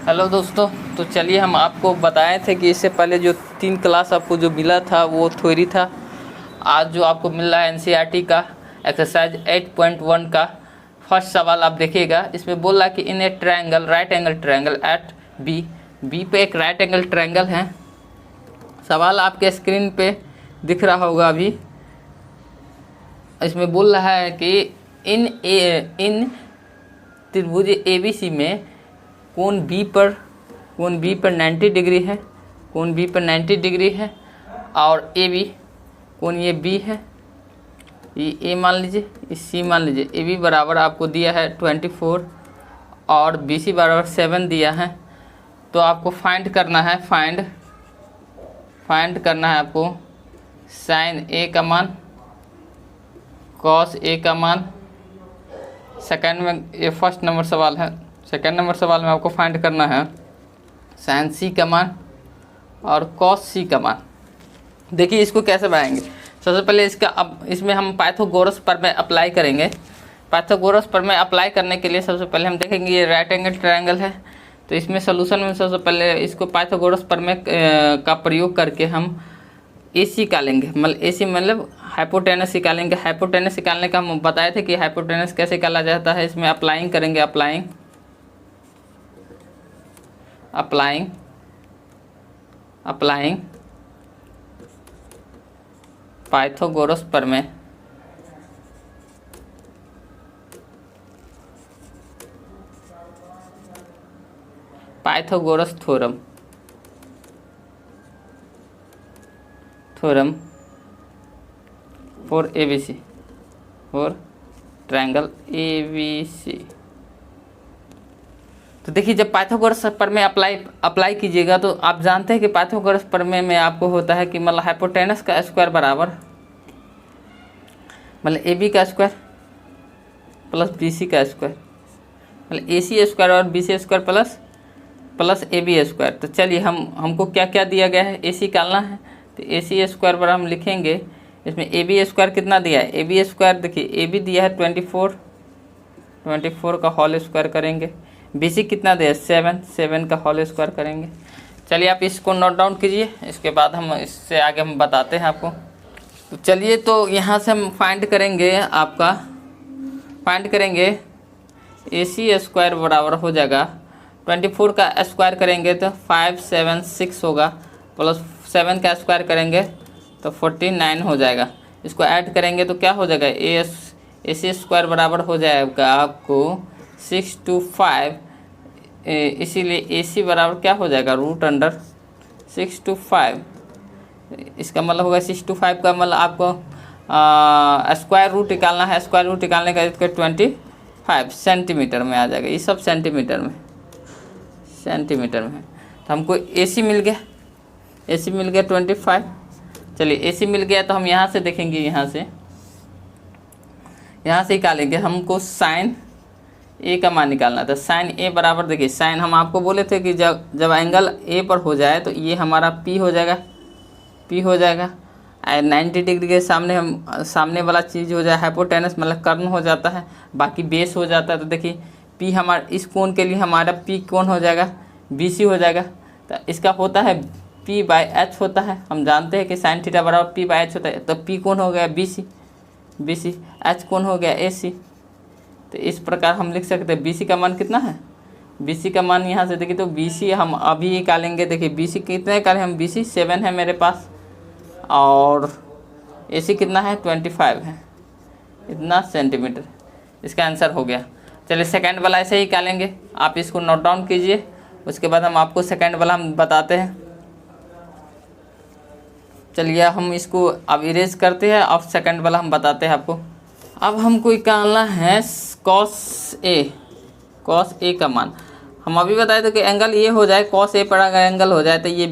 Hello दोस्तों, तो चलिए हम आपको बताए थे कि इससे पहले जो 3 क्लास आपको जो मिला था वो थ्योरी था। आज जो आपको मिल रहा है एनसीईआरटी का एक्सरसाइज 8.1 का फर्स्ट सवाल आप देखिएगा। इसमें बोल रहा है कि in a triangle right angle triangle at B पे एक राइट एंगल ट्रायंगल है। सवाल आपके स्क्रीन पे दिख रहा होगा अभी। इसमें बोल रहा है कि इन त्रिभुज ABC में कोण बी पर 90 डिग्री है, कोण बी पर 90 डिग्री है और AB कोण ये B है, ये A मान लीजिए, ये C मान लीजिए। AB बराबर आपको दिया है 24 और BC बराबर 7 दिया है। तो आपको फाइंड करना है आपको साइन A का मान, कॉस A का मान। सेकंड में ये फर्स्ट नंबर सवाल है। सेकंड नंबर सवाल में आपको फाइंड करना है साइन C का मान और कॉस C का मान। देखिए इसको कैसे बनाएंगे। सबसे पहले इसमें हम पाइथागोरस प्रमेय अप्लाई करेंगे। पाइथागोरस प्रमेय अप्लाई करने के लिए सबसे पहले हम देखेंगे ये राइट एंगल ट्रायंगल है, तो इसमें सोल्यूशन में सबसे पहले इसको पाइथागोरस प्रमेय का प्रयोग करके हम AC निकालेंगे। मतलब AC मतलब हाइपोटेनस निकालेंगे। हाइपोटेनस निकालने का हम बताए थे कि हाइपोटेनस कैसे निकाला जाता है। इसमें अप्लाइंग करेंगे, अप्लाइंग पाइथागोरस प्रमेय। Pythagoras theorem for ABC, for triangle ABC। तो देखिए जब पाइथागोरस प्रमेय अप्लाई कीजिएगा तो आप जानते हैं कि पाइथागोरस प्रमेय में आपको होता है कि मतलब हाइपोटेनस का स्क्वायर बराबर मतलब AB का स्क्वायर प्लस BC का स्क्वायर, मतलब AC स्क्वायर और BC square plus AB square. तो चलिए हमको क्या क्या दिया गया है, AC निकालना है। तो AC स्क्वायर पर हम लिखेंगे, इसमें AB स्क्वायर कितना दिया है। AB स्क्वायर देखिए AB दिया है 24 का होल स्क्वायर करेंगे। BC कितना दिया है 7 का होल स्क्वायर करेंगे। चलिए आप इसको नोट डाउन कीजिए, इसके बाद हम इससे आगे हम बताते हैं आपको। तो चलिए तो यहाँ से हम फाइंड करेंगे AC स्क्वायर बराबर हो जाएगा 24 का स्क्वायर करेंगे तो 576 होगा, प्लस 7 का स्क्वायर करेंगे तो 49 हो जाएगा। इसको ऐड करेंगे तो क्या हो जाएगा AC स्क्वायर बराबर हो जाएगा आपको 625। इसीलिए AC बराबर क्या हो जाएगा √625। इसका मतलब होगा 625 का मतलब आपको स्क्वायर रूट निकालना है। स्क्वायर रूट निकालने का इसका 25 सेंटीमीटर में आ जाएगा। ये सब सेंटीमीटर में तो हमको AC मिल गया 25। चलिए AC मिल गया तो हम यहाँ से देखेंगे, यहाँ से निकालेंगे। हमको साइन A का मान निकालना था। साइन A बराबर देखिए, साइन हम आपको बोले थे कि जब एंगल A पर हो जाए तो ये हमारा P हो जाएगा 90 डिग्री के सामने वाला चीज़ हो जाए हाइपोटेनस मतलब कर्ण हो जाता है, बाकी बेस हो जाता है। तो देखिए P हमारा इस कोण के लिए हमारा P कोण हो जाएगा BC हो जाएगा। तो इसका होता है P/H होता है। हम जानते हैं कि साइन थीटा बराबर P/H होता है। तो P कोण हो गया BC, H कोण हो गया AC। तो इस प्रकार हम लिख सकते हैं BC का मान कितना है। BC का मान यहाँ से देखिए तो BC हम अभी निकालेंगे। देखिए BC कितने निकालें हम, BC 7 है मेरे पास और AC कितना है 25 है, इतना सेंटीमीटर। इसका आंसर हो गया। चलिए सेकंड वाला ऐसे ही निकालेंगे, आप इसको नोट डाउन कीजिए। उसके बाद हम आपको सेकंड वाला हम बताते हैं। चलिए हम इसको अब इरेज करते हैं और सेकंड वाला हम बताते हैं आपको। अब हमको निकालना है कॉस A का मान। हम अभी बताए थे कि एंगल ये हो जाए, कॉस A पर अगर एंगल हो जाए तो ये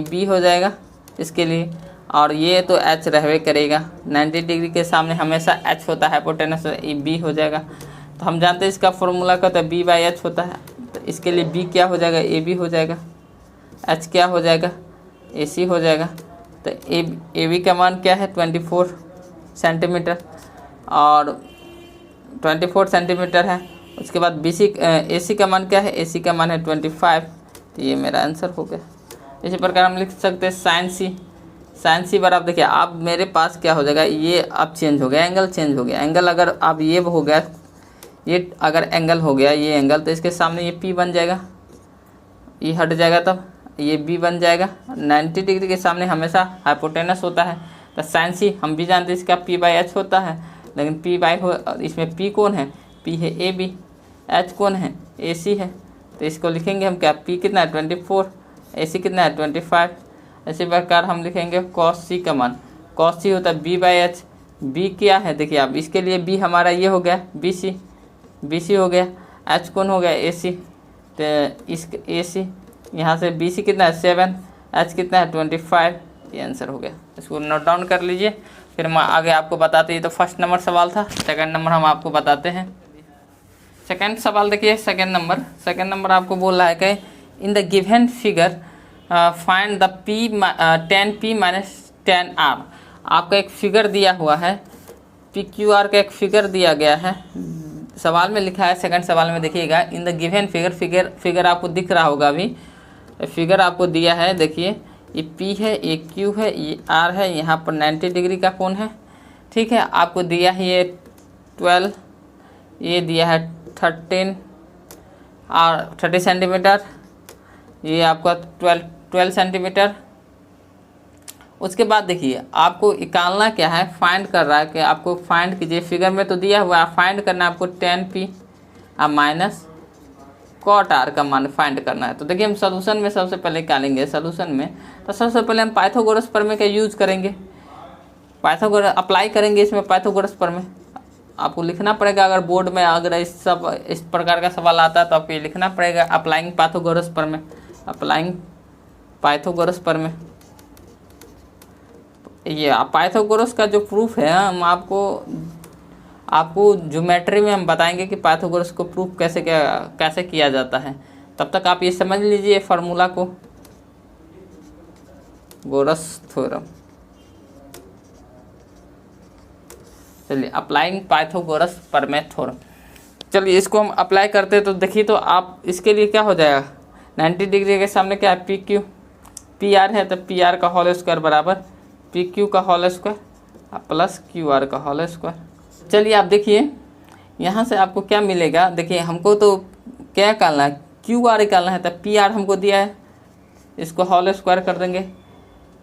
B हो जाएगा इसके लिए, और ये तो H रहवे करेगा। 90 डिग्री के सामने हमेशा H होता है हाइपोटेनस, ये B हो जाएगा। तो हम जानते हैं इसका फॉर्मूला क्या होता है, B/H होता है। तो इसके लिए B क्या हो जाएगा AB हो जाएगा, H क्या हो जाएगा AC हो जाएगा। तो AB का मान क्या है 24 सेंटीमीटर और 24 सेंटीमीटर है उसके बाद BC AC का मान क्या है, AC का मान है 25, तो ये मेरा आंसर हो गया। इसी प्रकार हम लिख सकते हैं साइन सी बराबर, देखिए अब मेरे पास क्या हो जाएगा, ये अब चेंज हो गया, एंगल चेंज हो गया। एंगल अगर अब ये हो गया, ये अगर एंगल हो गया ये एंगल, तो इसके सामने ये P बन जाएगा, ये हट जाएगा, तब ये B बन जाएगा। 90 डिग्री के सामने हमेशा हाइपोटेनस होता है, तो साइन सी हम भी जानते हैं इसका P/H होता है, लेकिन इसमें P कौन है, P है AB, H कौन है, AC है, तो इसको लिखेंगे हम क्या, P कितना है 24, AC कितना है 25। इसी प्रकार हम लिखेंगे cos C का मान, cos C होता है B/H, B क्या है, देखिए अब इसके लिए B हमारा ये हो गया BC हो गया, H कौन हो गया AC, तो इस AC यहाँ से BC कितना है 7, H कितना है 25, ये आंसर हो गया। इसको नोट डाउन कर लीजिए, फिर हम आगे आपको बताते हैं। तो फर्स्ट नंबर सवाल था, सेकंड नंबर हम आपको बताते हैं। सेकंड सवाल देखिए, सेकंड नंबर आपको बोल रहा है कि in the given figure find the tan P minus tan R। आपका एक फिगर दिया हुआ है, PQR का एक फिगर दिया गया है, सवाल में लिखा है, सेकंड सवाल में देखिएगा, इन द गिवन फिगर आपको दिख रहा होगा, अभी फिगर आपको दिया है, देखिए ये P है, ये Q है, ये R है, यहाँ पर 90 डिग्री का कोण है, ठीक है। आपको दिया है ये 12, ये दिया है 13 और 30 सेंटीमीटर, ये आपका 12 सेंटीमीटर। उसके बाद देखिए आपको निकालना क्या है, फाइंड कर रहा है कि आपको फाइंड कीजिए, फिगर में तो दिया हुआ है, फाइंड करना है आपको tan P minus cot R का मान फाइंड करना है। तो देखिए हम सॉल्यूशन में सबसे पहले निकालेंगे, सॉल्यूशन में तो सबसे पहले हम पाइथागोरस प्रमेय का यूज करेंगे, पाइथागोरस अप्लाई करेंगे इसमें, पाइथागोरस प्रमेय आपको लिखना पड़ेगा। अगर बोर्ड में अगर इस प्रकार का सवाल आता है तो आपको ये लिखना पड़ेगा, अप्लाइंग पाइथागोरस प्रमेय, अप्लाइंग पाइथागोरस प्रमेय। ये पाइथागोरस का जो प्रूफ है हम आपको ज्योमेट्री में हम बताएंगे कि पाइथागोरस को प्रूफ कैसे किया जाता है। तब तक आप ये समझ लीजिए फार्मूला को, गोरस थ्योरम। चलिए अप्लाइंग पाइथागोरस प्रमेय थ्योरम, चलिए इसको हम अप्लाई करते हैं। तो देखिए तो आप इसके लिए क्या हो जाएगा, 90 डिग्री के सामने क्या है PQ, PR है, तो PR का होल स्क्वायर बराबर PQ का होल स्क्वायर प्लस QR का होल स्क्वायर। चलिए आप देखिए यहाँ से आपको क्या मिलेगा, देखिए हमको तो क्या निकालना है, QR निकालना है, तो PR हमको दिया है, इसको होल स्क्वायर कर देंगे,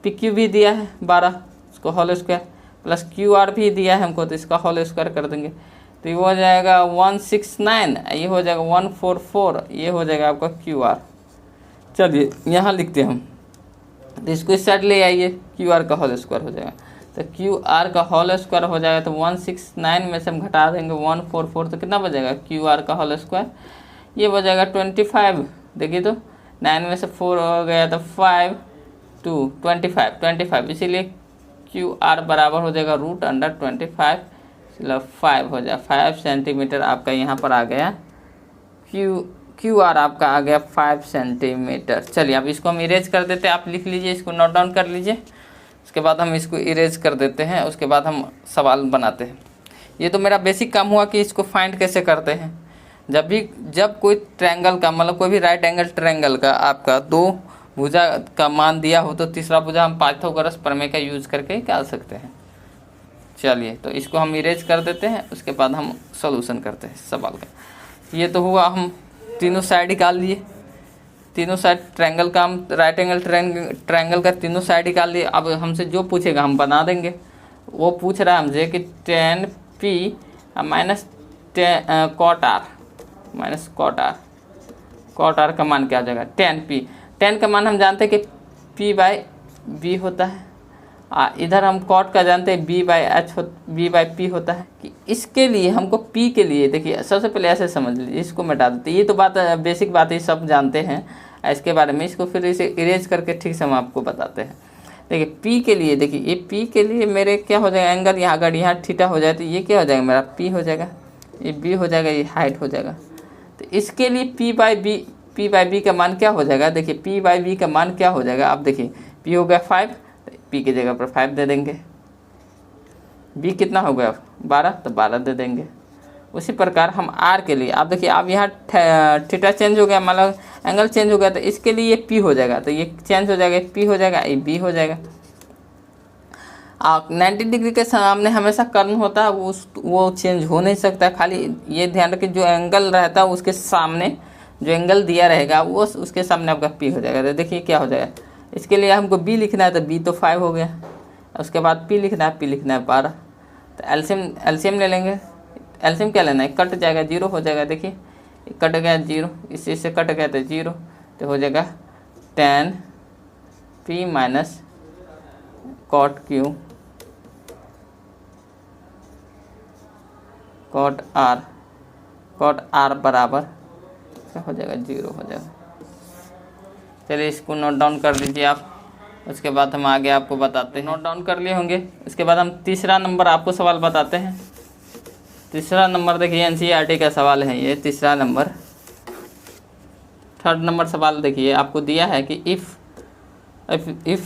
PQ भी दिया है 12, इसको होल स्क्वायर प्लस QR भी दिया है हमको, तो इसका होल स्क्वायर कर देंगे, तो ये हो जाएगा 169, ये हो जाएगा 144, ये हो जाएगा आपका QR। चलिए यहाँ लिखते हैं हम, तो इसको इस साइड ले आइए, QR का होल स्क्वायर हो जाएगा, तो QR का होल स्क्वायर हो जाएगा, तो 169 में से हम घटा देंगे 144, तो कितना बचेगा, QR का होल स्क्वायर ये बचेगा 25। देखिए तो 9 में से 4 हो गया तो 5 2 25, इसीलिए QR बराबर हो जाएगा √25, मतलब 5 हो जाए, 5 सेंटीमीटर आपका यहाँ पर आ गया, QR आपका आ गया 5 सेंटीमीटर। चलिए अब इसको हम इरेज कर देते हैं, आप लिख लीजिए, इसको नोट डाउन कर लीजिए, उसके बाद हम इसको इरेज कर देते हैं, उसके बाद हम सवाल बनाते हैं। ये तो मेरा बेसिक काम हुआ कि इसको फाइंड कैसे करते हैं। जब कोई ट्रायंगल का मतलब कोई भी राइट एंगल ट्रायंगल का आपका 2 भुजा का मान दिया हो, तो तीसरा भुजा हम पाइथागोरस प्रमेय का यूज करके निकाल सकते हैं। चलिए तो इसको हम इरेज कर देते हैं, उसके बाद हम सॉल्यूशन करते हैं सवाल का। ये तो हुआ, हम तीनों साइड निकाल लिए, तीनों साइड ट्रायंगल का हम राइट एंगल ट्रायंगल का तीनों साइड निकाल लिए। अब हमसे जो पूछेगा हम बना देंगे। वो पूछ रहा है हमसे कि tan P minus cot R minus cot R का मान क्या आ जाएगा, tan का मान हम जानते हैं कि P/B होता है, इधर हम cot का जानते हैं B/P होता है। कि इसके लिए हमको P के लिए देखिए सबसे पहले ऐसे समझ लीजिए, इसको मिटा देते, ये तो बात बेसिक बात है, सब जानते हैं इसके बारे में, इसको फिर इसे इरेज करके ठीक से हम आपको बताते हैं। देखिए P के लिए, देखिए ये P के लिए मेरे क्या हो जाएगा, एंगल यहाँ अगर यहाँ थीटा हो जाए तो ये क्या हो जाएगा मेरा P हो जाएगा, ये B हो जाएगा, ये हाइट हो जाएगा। तो इसके लिए P/B का मान क्या हो जाएगा, देखिए P/B का मान क्या हो जाएगा, आप देखिए P हो गया 5, P की जगह पर 5 दे देंगे, B कितना हो गया 12, तो 12 दे देंगे। उसी प्रकार हम आर के लिए, आप देखिए आप यहाँ थीटा चेंज हो गया, मतलब एंगल चेंज हो गया, तो इसके लिए ये पी हो जाएगा, तो ये चेंज हो जाएगा, पी हो जाएगा, ये बी हो जाएगा। 90 डिग्री के सामने हमेशा कर्न होता है, वो चेंज हो नहीं सकता। खाली ये ध्यान रखिए जो एंगल रहता है उसके सामने जो एंगल दिया रहेगा वो उसके सामने आपका पी हो जाएगा। तो देखिए क्या हो जाएगा, इसके लिए हमको बी लिखना है, तो बी तो 5 हो गया, उसके बाद पी लिखना है, पी लिखना है 12। तो एलसीएम ले लेंगे। एलसीएम क्या लेना है, कट जाएगा, 0 हो जाएगा। देखिए कट गया 0, इसी से कट गया तो 0, तो हो जाएगा tan p minus cot q cot r बराबर क्या हो जाएगा, 0 हो जाएगा। चलिए इसको नोट डाउन कर लीजिए आप, उसके बाद हम आगे आपको बताते हैं। नोट डाउन कर लिए होंगे, उसके बाद हम तीसरा नंबर आपको सवाल बताते हैं। तीसरा नंबर देखिए एनसीईआरटी का सवाल है ये, तीसरा नंबर। थर्ड नंबर सवाल देखिए आपको दिया है कि इफ़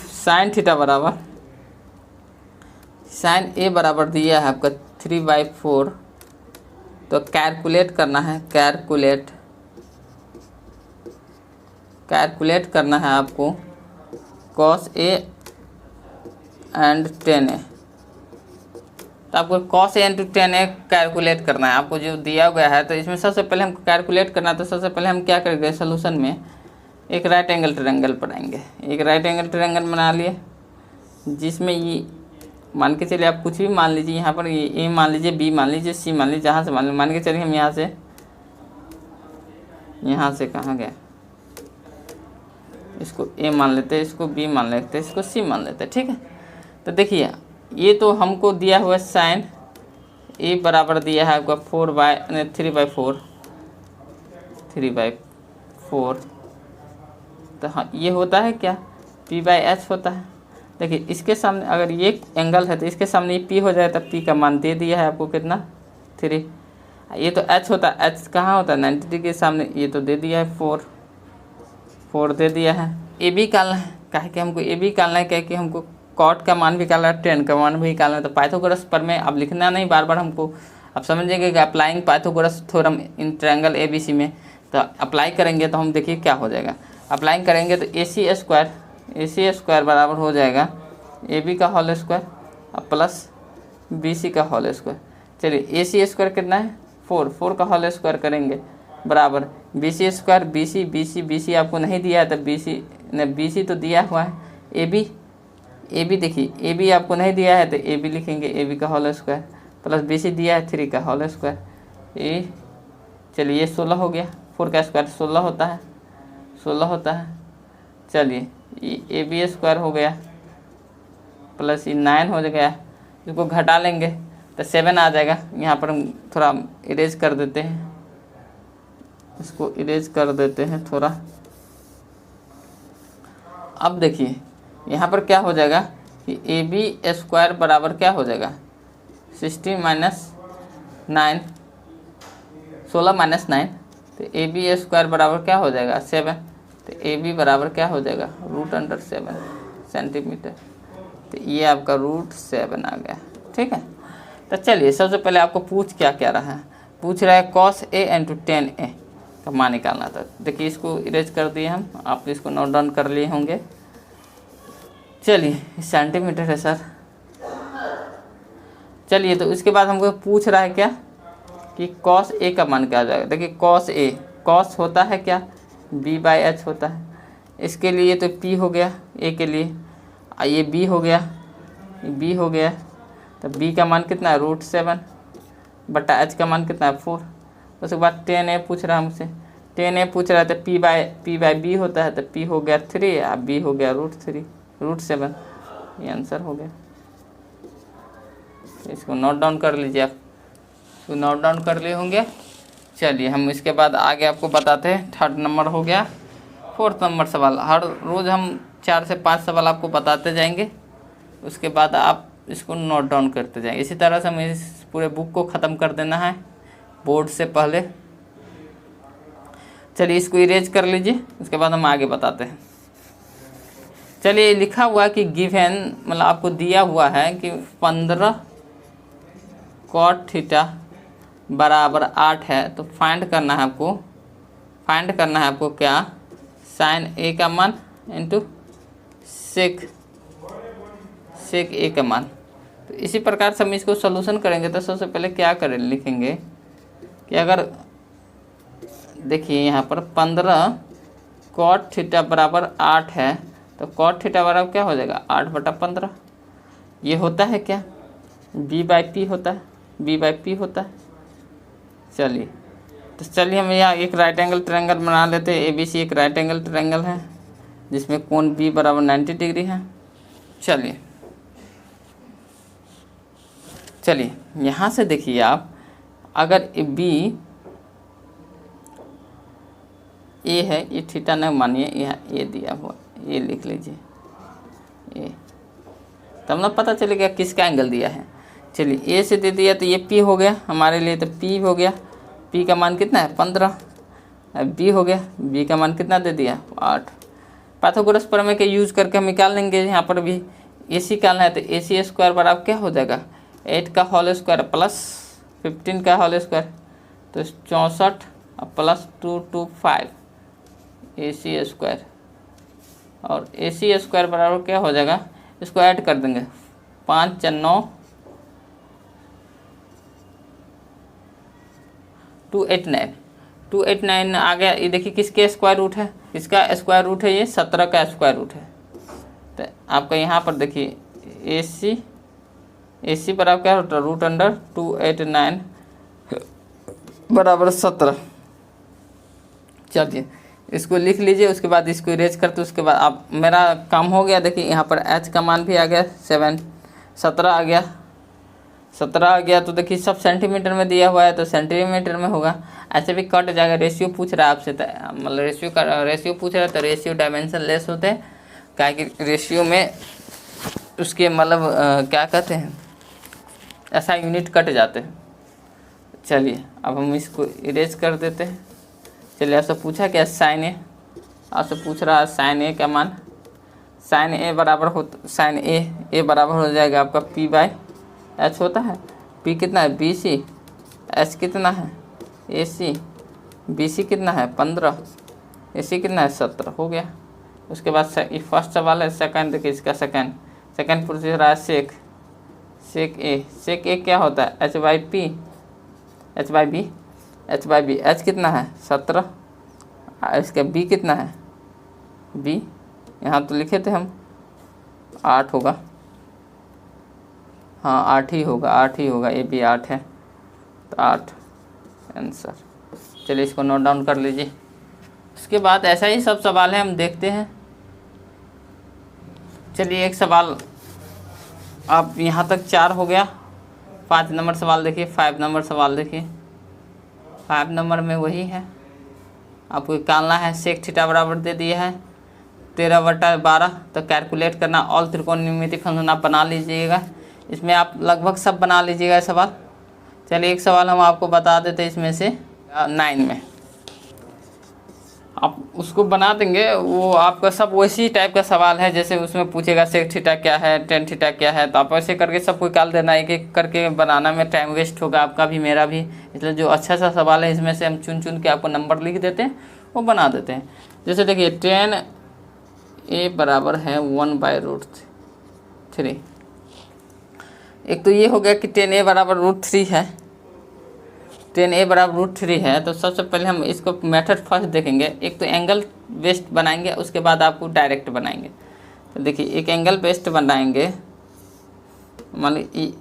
साइन थीटा बराबर साइन ए बराबर दिया है आपका 3/4, तो कैलकुलेट करना है, कैलकुलेट करना है आपको cos A and tan A। तो आपको cos A into tan A calculate करना है, आपको जो दिया गया है। तो इसमें सबसे पहले हमको कैलकुलेट करना है, तो सबसे पहले हम क्या करेंगे, सोल्यूशन में एक राइट एंगल ट्रायंगल बनाएंगे। एक राइट एंगल ट्रायंगल बना लिए, जिसमें ये मान के चलिए आप कुछ भी मान लीजिए, यहाँ पर ये ए मान लीजिए, बी मान लीजिए, सी मान लीजिए, जहाँ से मान के चलिए हम यहाँ से कहाँ गया, इसको ए मान लेते हैं, इसको बी मान लेते हैं, इसको सी मान लेते हैं, ठीक है। तो देखिए ये तो हमको दिया हुआ साइन ए बराबर दिया है आपका 3/4। तो हाँ ये होता है क्या, p/h होता है। देखिए इसके सामने अगर ये एंगल है तो इसके सामने ये p हो जाए, तब p का मान दे दिया है आपको कितना, 3। ये तो h होता है, h कहाँ होता है 90 डिग्री के सामने, ये तो दे दिया है 4 दे दिया है। ए बी निकालना है, कहे कि हमको ए बी निकालना है, क्या कि हमको कॉट का मान भी निकालना है, tan का मान भी निकालना है। तो पाइथागोरस पर में अब लिखना नहीं बार बार हमको, अब समझेंगे कि applying Pythagoras theorem in triangle ABC में। तो अप्लाई करेंगे तो हम देखिए क्या हो जाएगा, अप्लाई करेंगे तो AC स्क्वायर बराबर हो जाएगा AB का होल स्क्वायर प्लस BC का होल स्क्वायर। चलिए AC स्क्वायर कितना है 4 का होल स्क्वायर करेंगे बराबर BC स्क्वायर, BC आपको नहीं दिया है, तो BC तो दिया हुआ है। AB देखिए AB आपको नहीं दिया है, तो AB लिखेंगे, AB का होल स्क्वायर प्लस BC दिया है 3 का होल स्क्वायर। ये चलिए ये 16 हो गया, 4 का स्क्वायर 16 होता है। चलिए ये AB स्क्वायर हो गया प्लस ये 9 हो गया, इसको घटा लेंगे तो 7 आ जाएगा। यहाँ पर हम थोड़ा इरेज कर देते हैं, इसको इरेज कर देते हैं थोड़ा। अब देखिए यहाँ पर क्या हो जाएगा कि AB स्क्वायर बराबर क्या हो जाएगा 16 माइनस 9, 16 माइनस 9, तो AB स्क्वायर बराबर क्या हो जाएगा 7। तो AB बराबर क्या हो जाएगा √7 सेंटीमीटर। तो ये आपका √7 आ गया, ठीक है। तो चलिए सबसे पहले आपको पूछ रहा है, पूछ रहा है cos A into tan A का मान निकालना था। देखिए इसको इरेज कर दिए हम, आप इसको नोट डाउन कर लिए होंगे। चलिए सेंटीमीटर है सर। चलिए तो उसके बाद हमको पूछ रहा है क्या कि cos A का मान क्या आ जाएगा। देखिए cos होता है क्या B/h होता है, इसके लिए तो P हो गया A के लिए, ये B हो गया, तो B का मान कितना है √7 बटा h का मान कितना है 4। उसके बाद tan A पूछ रहा है हमसे, tan A पूछ रहा है तो P/B होता है, तो P हो गया 3 और B हो गया √7। ये आंसर हो गया। इसको नोट डाउन कर लीजिए आप, इसको नोट डाउन कर लिए होंगे। चलिए हम इसके बाद आगे आपको बताते हैं। थर्ड नंबर हो गया। फोर्थ नंबर सवाल, हर रोज़ हम 4 से 5 सवाल आपको बताते जाएंगे, उसके बाद आप इसको नोट डाउन करते जाएंगे। इसी तरह से हमें इस पूरे बुक को ख़त्म कर देना है बोर्ड से पहले। चलिए इसको इरेज कर लीजिए, उसके बाद हम आगे बताते हैं। चलिए लिखा हुआ कि गिवन, मतलब आपको दिया हुआ है कि 15 cot थीटा बराबर 8 है तो फाइंड करना है आपको क्या, साइन ए का मान इंटू सेक ए का मान। तो इसी प्रकार से हम इसको सोल्यूशन करेंगे। तो सबसे पहले क्या करें, लिखेंगे कि अगर देखिए यहाँ पर 15 कॉट थीटा बराबर 8 है तो कॉट थीटा बराबर क्या हो जाएगा, 8/15। ये होता है क्या, b/p होता है, b/p होता है। चलिए हम यहाँ एक राइट एंगल ट्रायंगल बना लेते हैं। ABC एक राइट एंगल ट्रायंगल है जिसमें कोण B बराबर 90 डिग्री है। चलिए यहाँ से देखिए आप, अगर B ए है, ये थीटा नहीं मानिए, यहाँ ए दिया हुआ, ये लिख लीजिए ए, तब ना पता चलेगा किसका एंगल दिया है। चलिए ए से दे दिया तो ये पी हो गया हमारे लिए, तो पी हो गया, पी का मान कितना है 15। अब बी हो गया, बी का मान कितना दे दिया 8। पाइथागोरस प्रमेय के यूज करके हम निकाल लेंगे। यहाँ पर भी ए सी निकालना है तो ए सी स्क्वायर बराबर क्या हो जाएगा, 8 का होल स्क्वायर प्लस 15 का होल स्क्वायर, तो 64 प्लस 225 ए सी स्क्वायर। और ए सी स्क्वायर बराबर क्या हो जाएगा, इसको ऐड कर देंगे, 5 × 9 289 आ गया। ये देखिए किसके स्क्वायर रूट है, इसका स्क्वायर रूट है, ये 17 का स्क्वायर रूट है। तो आपका यहाँ पर देखिए ए सी बराबर क्या होता है, √289 बराबर 17। चलिए इसको लिख लीजिए, उसके बाद इसको इरेज करते, उसके बाद आप, मेरा काम हो गया। देखिए यहाँ पर h का मान भी आ गया 17 आ गया। तो देखिए सब सेंटीमीटर में दिया हुआ है तो सेंटीमीटर में होगा, ऐसे भी कट जाएगा। रेशियो पूछ रहा है आपसे, मतलब रेशियो पूछ रहा है तो रेशियो डायमेंशन लेस होते हैं, क्या कि रेशियो में उसके मतलब क्या कहते हैं, ऐसा यूनिट कट जाते हैं। चलिए अब हम इसको इरेज कर देते हैं। चलिए आपसे पूछा क्या, साइन ए, आपसे पूछ रहा है साइन ए का मान, साइन ए बराबर हो जाएगा आपका p/h होता है। p कितना है BC, h कितना है AC, BC कितना है 15, AC कितना है 17, हो गया। उसके बाद ये फर्स्ट सवाल है। सेकंड देखिए, इसका सेकंड पूछ रहा है सेक ए क्या होता है, h/b, h कितना है 17, इसका b कितना है, b यहाँ तो लिखे थे हम 8 होगा, हाँ 8 ही होगा, ये भी 8 है तो 8 आंसर। चलिए इसको नोट डाउन कर लीजिए। उसके बाद ऐसा ही सब सवाल है, हम देखते हैं। चलिए एक सवाल, आप यहाँ तक 4 हो गया। 5 नंबर सवाल देखिए, 5 नंबर सवाल देखिए। 5 नंबर में वही है, आपको निकालना है। सेक थीटा बराबर दे दिया है 13/12। तो कैलकुलेट करना, ऑल त्रिकोणमिति फंक्शन आप बना लीजिएगा। इसमें आप लगभग सब बना लीजिएगा सवाल। चलिए एक सवाल हम आपको बता देते हैं इसमें से 9 में, आप उसको बना देंगे। वो आपका सब वैसी टाइप का सवाल है जैसे उसमें पूछेगा सेक थीटा क्या है, टेन थीटा क्या है, तो आप ऐसे करके सबको निकाल देना। एक एक करके बनाना में टाइम वेस्ट होगा आपका भी, मेरा भी। इसलिए जो अच्छा सा सवाल है इसमें से हम चुन के आपको नंबर लिख देते हैं, वो बना देते हैं। जैसे देखिए 10 ए बराबर है 1/√3। एक तो ये हो गया कि 10a बराबर √3 है, 10a बराबर √3 है। तो सबसे पहले हम इसको मेथड फर्स्ट देखेंगे। एक तो एंगल बेस्ड बनाएंगे, उसके बाद आपको डायरेक्ट बनाएंगे। तो देखिए एक एंगल बेस्ड बनाएंगे, मान ली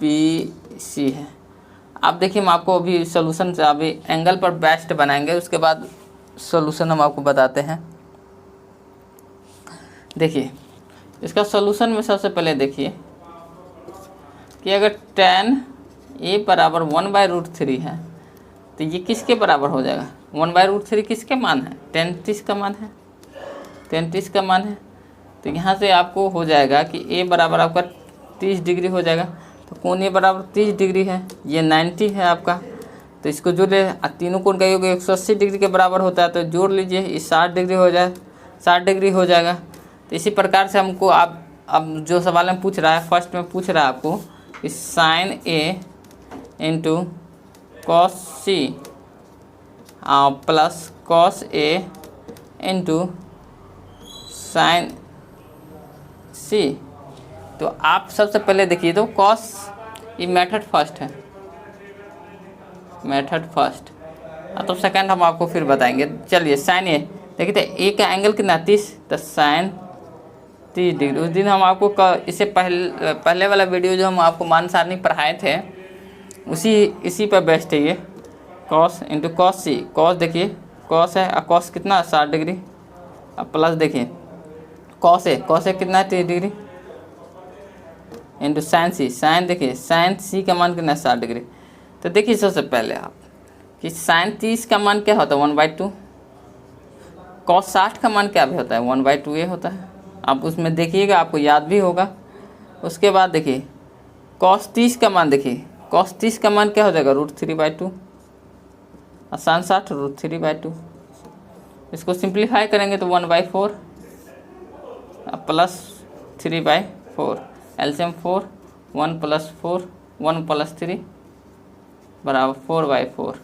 ABC है। आप देखिए हम आपको अभी सोल्यूशन से अभी एंगल पर बेस्ड बनाएंगे, उसके बाद सोल्यूशन हम आपको बताते हैं। देखिए इसका सोल्यूशन में सबसे पहले देखिए कि अगर tan a बराबर 1/√3 है तो ये किसके बराबर हो जाएगा, 1/√3 किसके मान है, 33 का मान है, 33 का मान है। तो यहाँ से आपको हो जाएगा कि a बराबर आपका 30 डिग्री हो जाएगा। तो कोण a बराबर 30 डिग्री है, ये 90 है आपका। तो इसको जोड़ ले, तीनों कोण का योग 180 डिग्री के बराबर होता है, तो जोड़ लीजिए, ये 60 डिग्री हो जाए, 60 डिग्री हो जाएगा। तो इसी प्रकार से हमको अब जो सवाल में पूछ रहा है, फर्स्ट में पूछ रहा है आपको कि sine A into cos C plus cos A into sine C. तो आप सबसे पहले देखिए तो कॉस, ये मेथड फर्स्ट है, मेथड फर्स्ट, तो सेकंड हम आपको फिर बताएंगे। चलिए साइन ए देखिए, तो ए का एंगल कितना 30, तो साइन 30 डिग्री। उस दिन हम आपको इससे पहले वाला वीडियो जो हम आपको मान सारणी पढ़ाए थे इसी पर बेस्ड है ये। कॉस इंटू कॉस सी, कॉस देखिए कॉस है, और कॉस कितना 60 डिग्री, अब प्लस देखिए कॉस ए कितना है 30 डिग्री, इंटू साइन सी, साइन देखिए साइन सी का मान कितना है 60 डिग्री। तो देखिए सबसे पहले आप कि साइन 30 का मान क्या होता है 1/2, कॉस 60 का मान क्या भी होता है 1/2 ये होता है। आप उसमें देखिएगा आपको याद भी होगा। उसके बाद देखिए कॉस 30 का मान, देखिए कॉस 30 का मान क्या हो जाएगा √3/2, और साइन 60 √3/2। इसको सिंप्लीफाई करेंगे तो 1/4 प्लस 3/4, एलसीएम 4, 1 + 4, 1 + 3 बराबर 4/4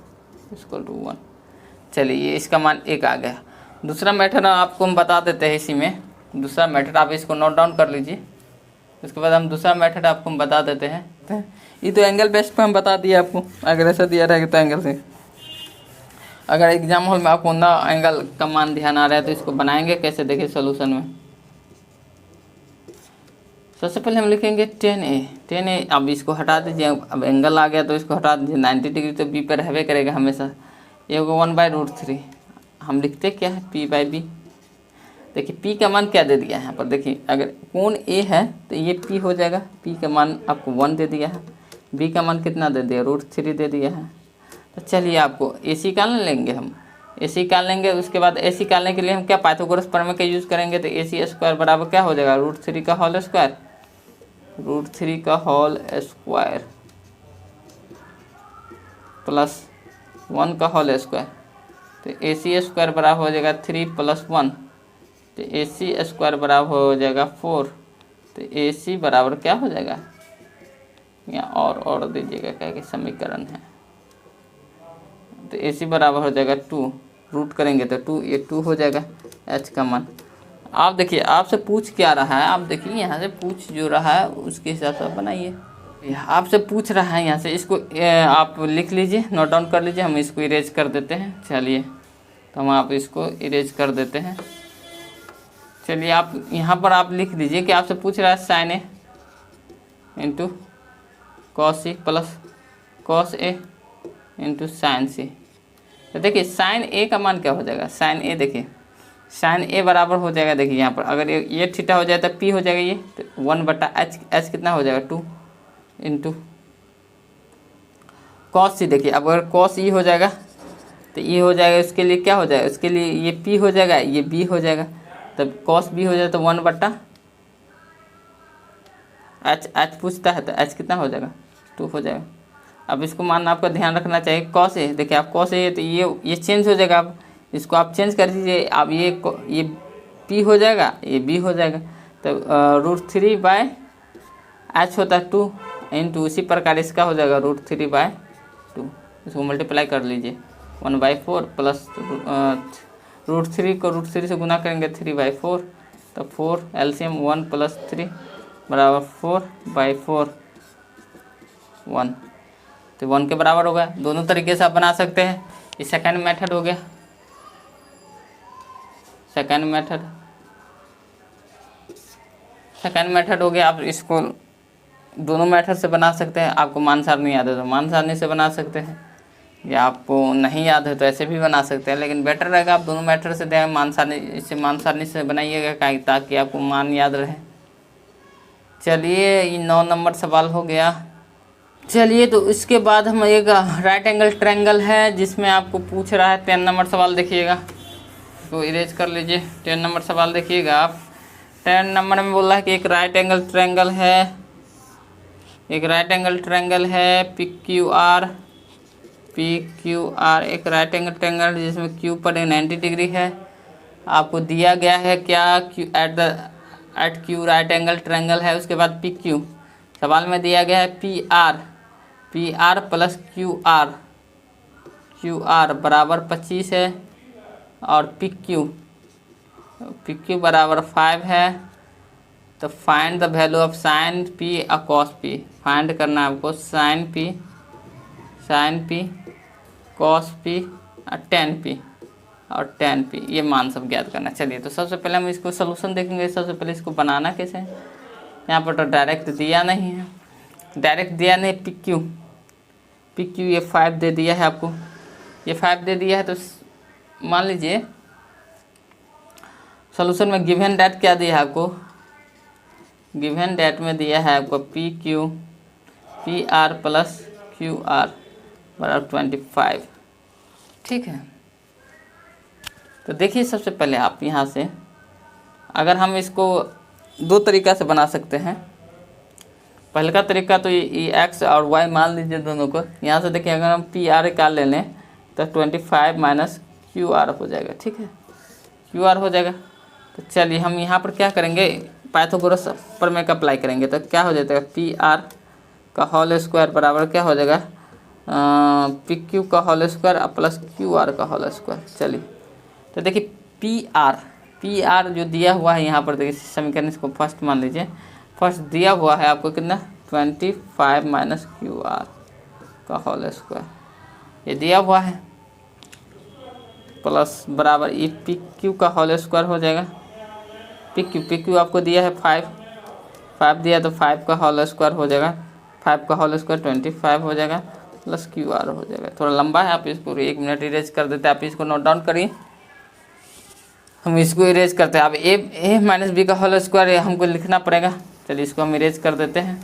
= 1। चलिए ये इसका मान 1 आ गया। दूसरा मेथड आपको हम बता देते हैं इसी में, दूसरा मेथड आप इसको नोट डाउन कर लीजिए। उसके बाद हम दूसरा मेथड आपको हम बता देते हैं। ये तो एंगल बेस्ड पे हम बता दिए आपको, अगर ऐसा दिया रहेगा तो एंगल से। अगर एग्जाम हॉल में आपको ना एंगल का मान ध्यान आ रहा है तो इसको बनाएंगे कैसे, देखिए सोल्यूशन में। सबसे पहले हम लिखेंगे 10a। अब इसको हटा दीजिए, अब एंगल आ गया तो इसको हटा दीजिए। 90 डिग्री तो बी पर रहबे करेगा हमेशा। ये होगा 1/√3। हम लिखते क्या है p/b। देखिए p का मान क्या दे दिया है यहाँ पर, देखिए अगर कोण a है तो ये p हो जाएगा। p का मान आपको 1 दे दिया है, b का मान कितना दे दिया √3 दे दिया है। तो चलिए आपको AC निकाल लेंगे, हम AC निकाल लेंगे। उसके बाद AC निकालने के लिए हम क्या पाइथागोरस प्रमेय का यूज़ करेंगे। तो AC² बराबर क्या हो जाएगा √3 का होल स्क्वायर, √3 का होल स्क्वायर प्लस 1 का होल स्क्वायर। तो AC² बराबर हो जाएगा 3 + 1, तो AC² बराबर हो जाएगा 4। तो AC बराबर क्या हो जाएगा, यहाँ और दीजिएगा क्या कि समीकरण है। तो AC बराबर हो जाएगा 2, रूट करेंगे तो 2, ये 2 हो जाएगा H का मान। आप देखिए आपसे पूछ क्या रहा है, आप देखिए यहाँ से पूछ जो रहा है उसके हिसाब से बनाइए। आपसे पूछ रहा है यहाँ से, इसको आप लिख लीजिए, नोट डाउन कर लीजिए। हम इसको इरेज कर देते हैं। चलिए तो हम आप इसको इरेज कर देते हैं। चलिए आप यहाँ पर आप लिख दीजिए कि आपसे पूछ रहा है sine A into cos C plus cos A into sine C. तो देखिए साइन ए का मान क्या हो जाएगा, साइन ए देखिए साइन ए बराबर हो जाएगा, देखिए यहाँ पर अगर ये थीटा हो जाए तो पी हो जाएगा, ये तो 1/h, h कितना हो जाएगा 2 इंटू कॉस सी। देखिए अब अगर कॉस ई हो जाएगा तो ये हो जाएगा, इसके लिए क्या हो जाएगा, इसके लिए ये पी हो जाएगा, ये बी हो जाएगा। तब कॉस बी हो जाए तो 1/h, h पूछता है तो h कितना हो जाएगा 2 हो जाएगा। अब इसको मानना आपका ध्यान रखना चाहिए कॉस ए, देखिए आप कॉस ए तो ये चेंज हो जाएगा। अब इसको आप चेंज कर दीजिए, अब ये पी हो जाएगा, ये बी हो जाएगा। तो √3/h होता है 2 इंटू, इसी प्रकार इसका हो जाएगा √3/2। इसको मल्टीप्लाई कर लीजिए 1/4 प्लस √3 को √3 से गुना करेंगे 3/4, तो 4 एलसीएम 1 + 3 बराबर 4/4 1, तो 1 के बराबर होगा। दोनों तरीके से आप बना सकते हैं। ये सेकंड मेथड हो गया, सेकंड मेथड हो गया। आप इसको दोनों मेथड से बना सकते हैं। आपको मान सारणी याद है तो मान सारणी से बना सकते हैं, या आपको नहीं याद है तो ऐसे भी बना सकते हैं, लेकिन बेटर रहेगा आप दोनों मेथड से दें। मान सारणी से बनाइएगा ताकि आपको मान याद रहे। चलिए ये 9 नंबर सवाल हो गया। चलिए तो इसके बाद हम एक राइट एंगल ट्रायंगल है जिसमें आपको पूछ रहा है 10 नंबर सवाल, देखिएगा तो इरेज कर लीजिए। 10 नंबर सवाल देखिएगा आप। 10 नंबर में बोल रहा है कि एक राइट एंगल ट्रायंगल है, एक राइट एंगल ट्रायंगल है PQR, एक राइट एंगल ट्रायंगल जिसमें Q पर 90 डिग्री है। आपको दिया गया है क्या at Q right angle triangle है। उसके बाद PQ, सवाल में दिया गया है P R plus Q R बराबर 25 है और पी क्यू बराबर 5 है। तो find the value of sine P और कॉस पी। फाइंड करना है आपको साइन पी कॉस पी और टेन पी ये मान सब ज्ञात करना। चलिए तो सबसे पहले हम इसको सलूशन देखेंगे। सबसे पहले इसको बनाना कैसे है। यहाँ पर तो डायरेक्ट दिया नहीं है, पी क्यू ये 5 दे दिया है आपको, ये 5 दे दिया है। तो मान लीजिए सॉल्यूशन में गिवन डेट क्या दिया है आपको, गिवन डेट में दिया है आपको P R plus Q R बराबर 25। ठीक है, तो देखिए सबसे पहले आप यहाँ से अगर हम इसको दो तरीक़ा से बना सकते हैं। पहले का तरीका तो ये एक्स और वाई मान लीजिए दोनों को। यहाँ से देखिए अगर हम पी आर का ले लें तो 25 माइनस क्यू आर हो जाएगा। ठीक है, क्यू आर हो जाएगा। तो चलिए हम यहाँ पर क्या करेंगे, पाइथागोरस प्रमेय का अप्लाई करेंगे। तो क्या हो जाएगा, पी आर का होल स्क्वायर बराबर क्या हो जाएगा, पी क्यू का whole square plus Q R का होल स्क्वायर। चलिए तो देखिए पी आर जो दिया हुआ है यहाँ पर, देखिए समीकरण इसको फर्स्ट मान लीजिए। फर्स्ट दिया हुआ है आपको कितना 25 माइनस क्यू आर का होल स्क्वायर ये दिया हुआ है, प्लस बराबर ये पी क्यू का होल स्क्वायर हो जाएगा। पी क्यू आपको दिया है 5 दिया तो 5 का होल स्क्वायर हो जाएगा, 5 का होल स्क्वायर 25 हो जाएगा प्लस क्यू आर हो जाएगा। थोड़ा लंबा है, आप इसको 1 मिनट इरेज कर देते हैं। आप इसको नोट डाउन करिए, हम इसको इरेज करते हैं। अब ए माइनस बी का होल स्क्वायर हमको लिखना पड़ेगा। चलिए इसको हम इरेज कर देते हैं।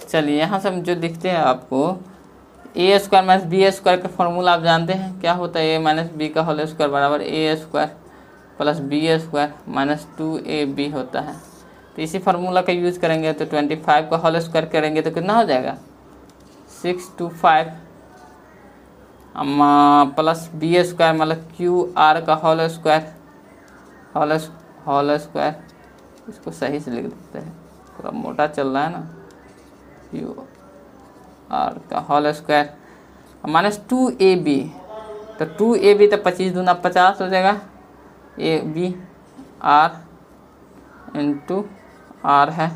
चलिए यहाँ से हम जो लिखते हैं आपको A square minus B square का फॉर्मूला आप जानते हैं क्या होता है। ए माइनस बी का होल स्क्वायर बराबर A square plus B square minus 2ab होता है। तो इसी फार्मूला का यूज़ करेंगे। तो 25 का होल स्क्वायर करेंगे तो कितना हो जाएगा 625 प्लस बी स्क्वायर मतलब क्यू आर का होल स्क्वायर इसको सही से लिख देते हैं, थोड़ा मोटा चल रहा है ना। क्यू आर का होल स्क्वायर माइनस 2ab, तो 2ab तो 25 दूना 50 हो जाएगा। A B R into R है।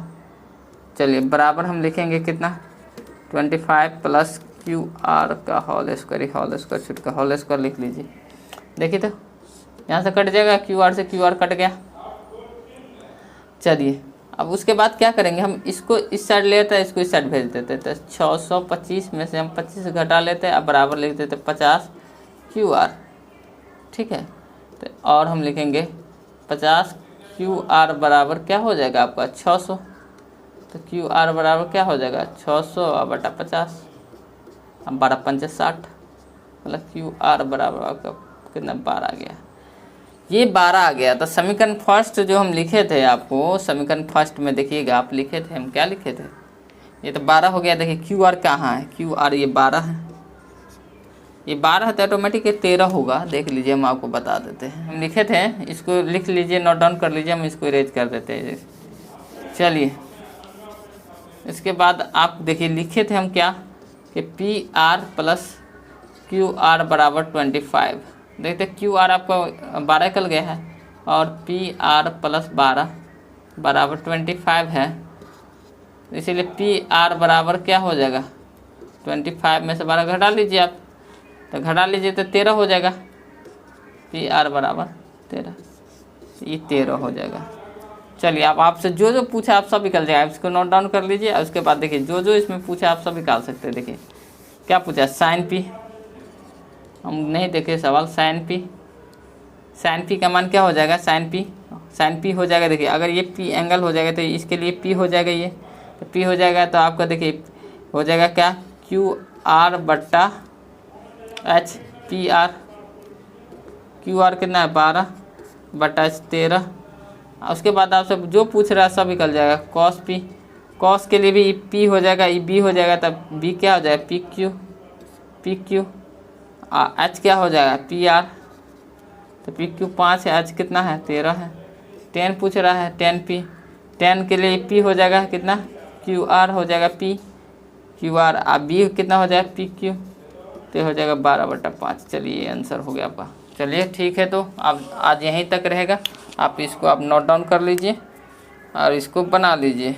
चलिए बराबर हम लिखेंगे कितना 25 प्लस क्यू आर का होल स्क्वायर छुट का होल स्क्वायर लिख लीजिए। देखिए तो यहाँ से कट जाएगा, क्यू आर से क्यू आर कट गया। चलिए अब उसके बाद क्या करेंगे, हम इसको इस साइड लेते हैं, इसको इस साइड भेज देते हैं। तो 625 में से हम 25 घटा लेते हैं, अब बराबर लिख देते हैं 50 क्यू आर। ठीक है, तो और हम लिखेंगे 50 क्यू आर बराबर क्या हो जाएगा आपका 600। तो क्यू आर बराबर क्या हो जाएगा 600 बटा 50, अब 12 पंचे 60, मतलब क्यू आर बराबर आपका कितना 12 गया। ये 12 आ गया। तो समीकरण फर्स्ट जो हम लिखे थे आपको, समीकरण फर्स्ट में देखिएगा आप लिखे थे, हम क्या लिखे थे, ये तो 12 हो गया। देखिए क्यू आर कहाँ है, क्यू आर ये 12 है, ये 12 है तो ऑटोमेटिक ये 13 होगा। देख लीजिए हम आपको बता देते हैं, हम लिखे थे, इसको लिख लीजिए, नोट डाउन कर लीजिए, हम इसको इरेज कर देते हैं। चलिए इसके बाद आप देखिए लिखे थे हम क्या कि P R plus Q R बराबर 25। देखते क्यू आर आपका 12 निकल गया है और पी आर प्लस 12 बराबर 25 है। इसीलिए पी आर बराबर क्या हो जाएगा 25 में से 12 घटा लीजिए आप, तो घटा लीजिए तो 13 हो जाएगा। पी आर बराबर 13, ये 13 हो जाएगा। चलिए अब आपसे जो जो पूछा आप सब निकल जाएगा, इसको नोट डाउन कर लीजिए। और उसके बाद देखिए जो जो इसमें पूछा आप सब निकाल सकते हैं। देखिए क्या पूछा, साइन पी, हम नहीं देखे सवाल, साइन पी का मान क्या हो जाएगा, साइन पी हो जाएगा। देखिए अगर ये पी एंगल हो जाएगा तो इसके लिए पी हो जाएगा, ये तो पी हो जाएगा। तो आपका देखिए हो जाएगा क्या क्यू आर बट्टा H P R. Q R कितना है 12 बट्टा एच 13। उसके बाद आपसे जो पूछ रहा है सब निकल जाएगा। कॉस पी, कॉस के लिए भी पी हो जाएगा, ये बी हो जाएगा, तब बी क्या हो जाएगा पी क्यू। एच क्या हो जाएगा पी आर, तो पी क्यू 5 है, एच कितना है 13 है। 10 पूछ रहा है 10 पी, 10 के लिए पी हो जाएगा कितना क्यू आर हो जाएगा पी क्यू आर, अब बी कितना हो जाएगा पी क्यू, तो हो जाएगा 12/5। चलिए आंसर हो गया आपका। चलिए ठीक है, तो अब आज यहीं तक रहेगा। आप इसको आप नोट डाउन कर लीजिए और इसको बना लीजिए।